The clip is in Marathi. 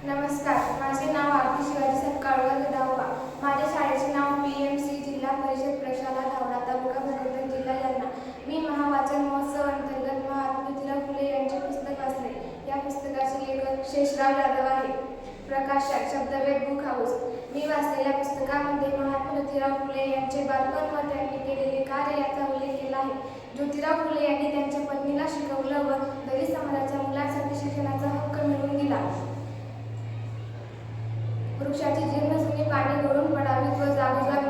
नमस्कार, माझे नाव आरती शिवाजी सपकाळ, वर्ग 10वा. माझ्या शाळेचे नाव PMC जिल्हा परिषद प्रशाला धावडा, तालुका भगलथान, जिल्हा जालना. मी महावाचन महोत्सव अंतर्गत महात्मा ज्योतिराव फुले यांचे पुस्तक वाचले. या पुस्तकाचे लेखक शेषराव जाधव आहे. प्रकाशक शब्दवेध बुक हाऊस. मी वाचलेल्या पुस्तकामध्ये महात्मा ज्योतिराव फुले यांचे बालपण व त्यांनी केलेले कार्य याचा उल्लेख केला आहे. ज्योतिराव फुले यांनी त्यांच्या पत्नीला शिकवलं व दलित समाजाच्या मुलांसाठी शिक्षणाचा हक्क मिळवून दिला. वृक्षाची जीर्ण जुनी पाने गळून पडावीत व जागोजाग